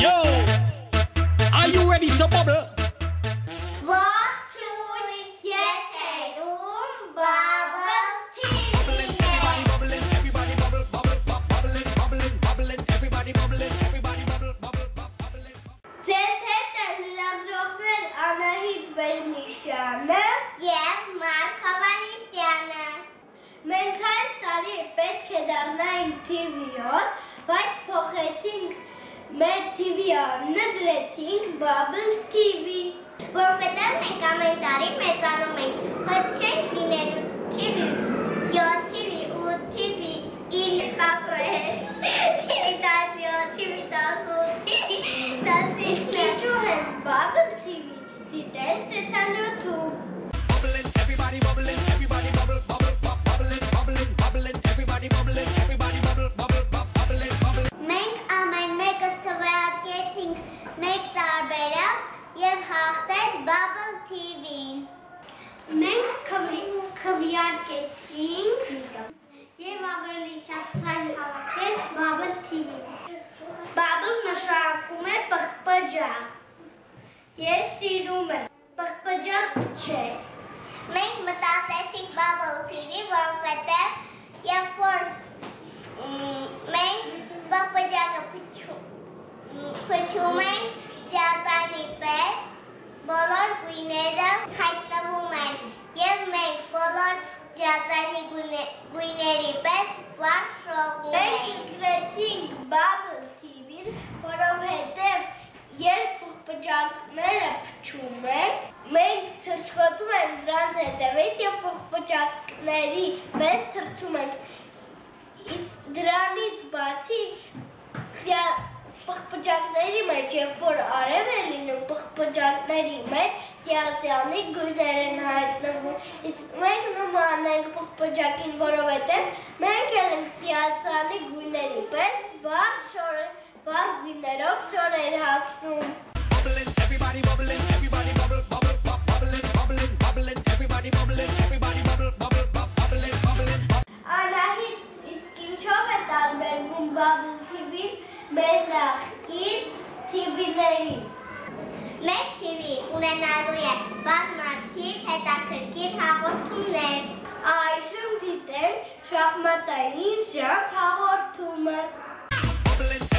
Yo, are you ready to bubble? Եվ Մարկ Հովհաննիսյանը։ Մենք այս տարի պետք է դառնայինք TV-յոտ, բայց փոխեցինք մեր TV-ի անունը, դրեցինք Bubble TV։ Որովհետև մենք ամեն տարի մեծանում ենք, հոտ չենք լինելու TV, 7 TV, 8 TV, 9 տասուհեշ, TV 17, TV 18, TV 10։ Իսկ ինչու հենց Bubble TV դիտել տեսանյութում։ Everybody bubbling, everybody bubble, bubble, bubbling, bubbling, bubbling, everybody bubbling, everybody bubble, bubble, bubbling, bubbling. Մենք ամեն մեկս թվարկեցինք մեկ տարբերակ եւ հաղթեց Bubble TV-ն։ Մենք քվեարկեցինք եւ ավելի շատ ցայն հավաքեց Bubble TV-ն։ Bubble նշանակում է պղպջակ։ Ես սիրում եմ, պղպջակ չէ։ Մենք մտածեցինք Bubble TV, որովհետև երբ որ մենք պղպջակը փչում ենք ծիածանի պես, բոլոր գույները հայտնվում են և մենք բոլոր ծիածանի գույների պես վառ շողում ենք։ Մենք գրեցինք Bubble TV-ն, որովհետև երբ պղպջակները փչում ենք, մենք թռչկոտում ենք դրանց հետևից և պղպջակների պես թռչում ենք։ Դրանից բացի պղպջակների մեջ, երբ որ արև է լինում, պղպջակների մեջ ծիածանի գույներ են հայտնվում։ Իսկ մենք նման ենք պղպջակին, որովհետև մենք ենք ծիածանի գույների պես վառ գույներով շորեր հագնում։ Everybody bubbling, everybody bubble, bubble, bubbling, bubbling, bubbling, everybody bubbling, everybody bubble, bubble, bubbling, bubbling. Անահիտ, իսկ ինչով է տարբերվում Bubble TV-ն մեր նախկին TV-ներից։ Մեր TV ունենալու է բազմաթիվ հետաքրքիր հաղորդումներ։ Այժմ դիտենք շախմատային ժամ հաղորդումը։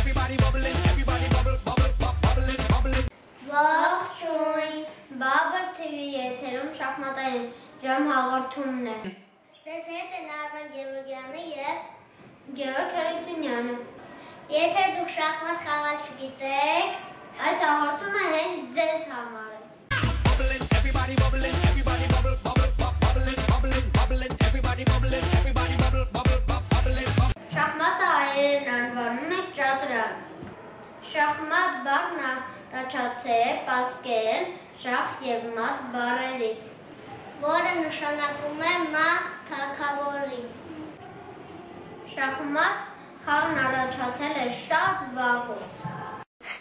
Everybody bubbling, everybody bubble, bubble, bubbling, bubbling. Ողջույն, Bubble TV եթերում շախմատային ժամ հաղորդումն է։ Ձեզ հետ են Արման Գևորգյանը և Գևորգ Հարությունյանը։ Եթե դուք շախմատ խաղալ չգիտեք, այս հաղորդումը հենց ձեզ համար է։ Everybody bubbling, everybody bubble, bubble, bubbling, bubbling, bubbling, everybody bubbling, everybody bubble, bubble, bubbling, bubbling. Շախմատը հայերեն անվանում է ճատրան։ Շախմատ բառն առաջացել է պարսկերեն շախ և մատ բառերից, որը նշանակում է մահ թագավորի։ Շախմատ խաղն առաջացել է շատ վաղուց։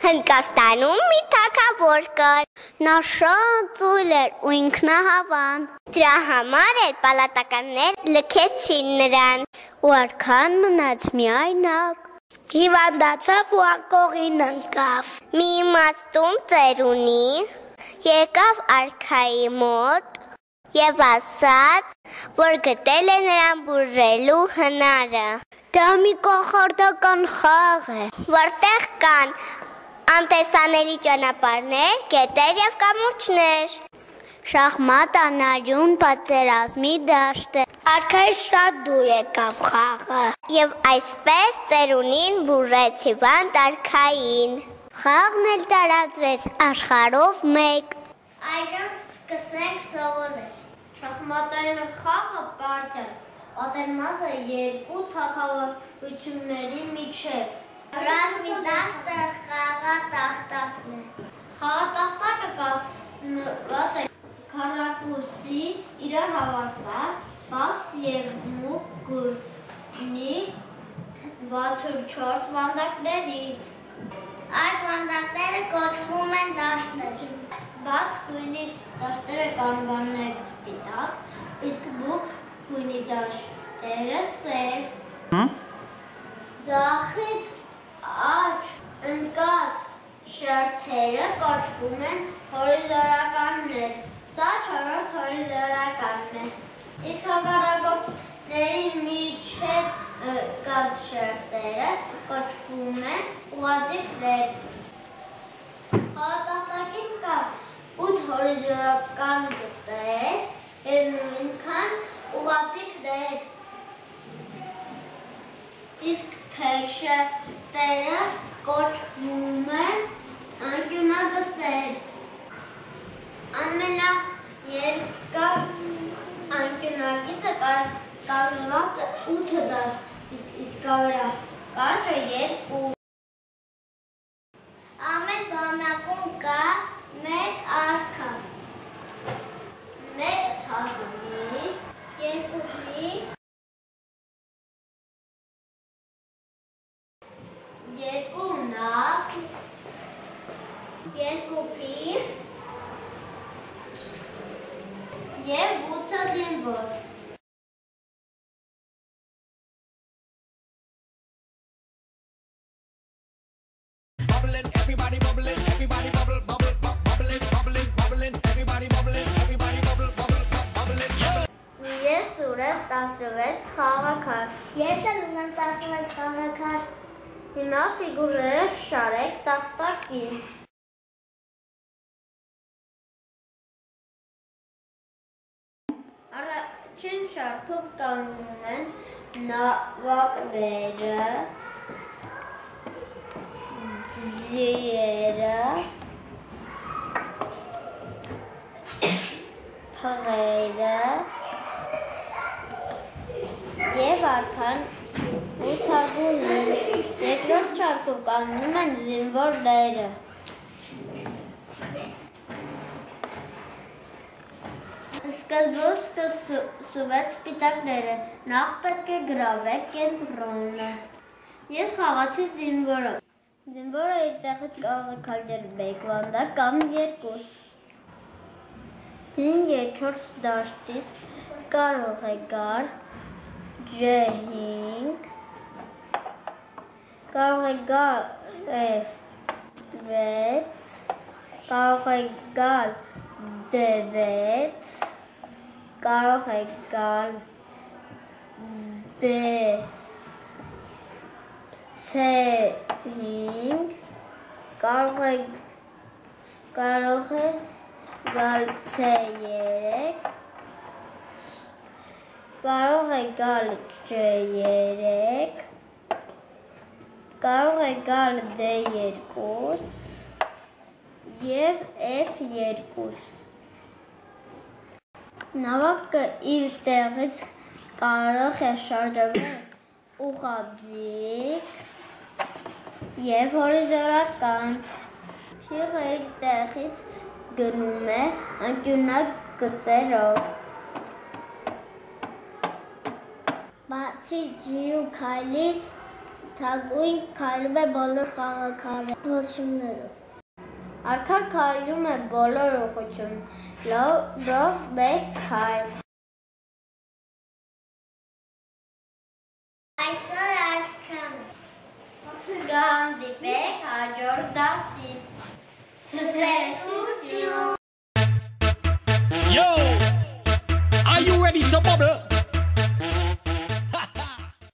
Հնդկաստանում մի թագավոր կար։ Նա շատ ծույլ էր ու ինքնահավան։ Դրա համար էլ պալատականներ լքեցին նրան։ Ու արքան մնաց միայնակ։ Հիվանդացավ ու ակողին ընկավ։ Մի իմաստուն ծերունի եկավ արքայի մոտ և ասաց, որ գտել է նրան բուժելու հնարը։ Դա մի կախարդական խաղ է, որտեղ կան անտեսանելի ճանապարհներ, գետեր և կամուրջներ։ Շախմատը անարյուն պատերազմի դաշտ է։ Արքայից շատ դուր եկավ խաղը և այսպես ծերունին բուժեց հիվանդ արքային։ Խաղն էլ տարածվեց աշխարհով մեկ։ Այժմ սկսենք սովորել։ Շախմատային խաղը բարդ է։ Պատերազմը երկու թագավորությունների միջև։ Ռազմի դաշտը խաղատախտակն է։ Խաղատախտակը կազմված է քառակուսի իրար հավասար, բաց և մուգ գույնի 64 վանդակներից։ Այս վանդակները կոչվում են դաշտեր։ Բաց գույնի դաշտերը կանոնն է սպիտակ, իսկ մուգ գույնի դաշտերը սև։ Ձախից աջ ընկած կոչվում են հորիզոնականներ։ Սա 4-րդ հորիզոնականն է։ Իսկ հակառակորդների միջև կած շերտերը կոչվում են ուղղաձիգներ։ Խաղատախտակին կա 8 հորիզոնական գծեր և նույնքան ուղղաձիգներ։ Իսկ թեք շերտերը կոչվում են անկյունագծեր։ Ամենաերկար անկյունագիծը կազմված է 8 դաշտից, իսկ ամենակարճը 2։ Ամեն բանակում կա մեկ արքա, մեկ թաղի, 2 փի, 2 նավ, 2 փի և 8 զինվոր։ Bubbling, everybody bubbling, everybody bubble, bubble, bubbling, bubbling, bubbling, everybody bubbling, everybody bubble, bubble, bubbling. Ես Սուրեվ 16 խաղաքար։ Ես էլ ունեմ 16 խաղաքար։ Հիմա ֆիգուրները շարեք տախտակին։ Առաջին շարքում կանգնում են նավակները, ձիերը, փղերը և արքան ու թագուհին։ Երկրորդ շարքում կանգնում են զինվորները։ Սկզբում սկսվեց սպիտակները, նախ պետք է գրավեք կենտրոնը։ Ես խաղացի զինվորը։ Զինվորը իր տեղից կարող է քայլել մեկ վանդակ կամ 2։ 5-4 դաշտից կարող է գալ J5, կարող է գալ F6, կարող է գալ D6, կարող է գալ C5, կարող է գալ C3, կարող է գալ J3, կարող է գալ D2 և F2։ Նավակը իր տեղից կարող է շարժվել ուղղաձիգ և հորիզոնական։ Փիղը իր տեղից գնում է անկյունագծերով։ Բացի ձի ու քայլից, թագուհին քայլում է բոլոր խաղաքարերով։ Արքան քայլում է բոլոր ուղղություններով մեկ քայլ։ Այսօր այսքան։ Կհանդիպեք հաջորդ դասին։ Ցտեսություն։ Yo, are you ready to bubble?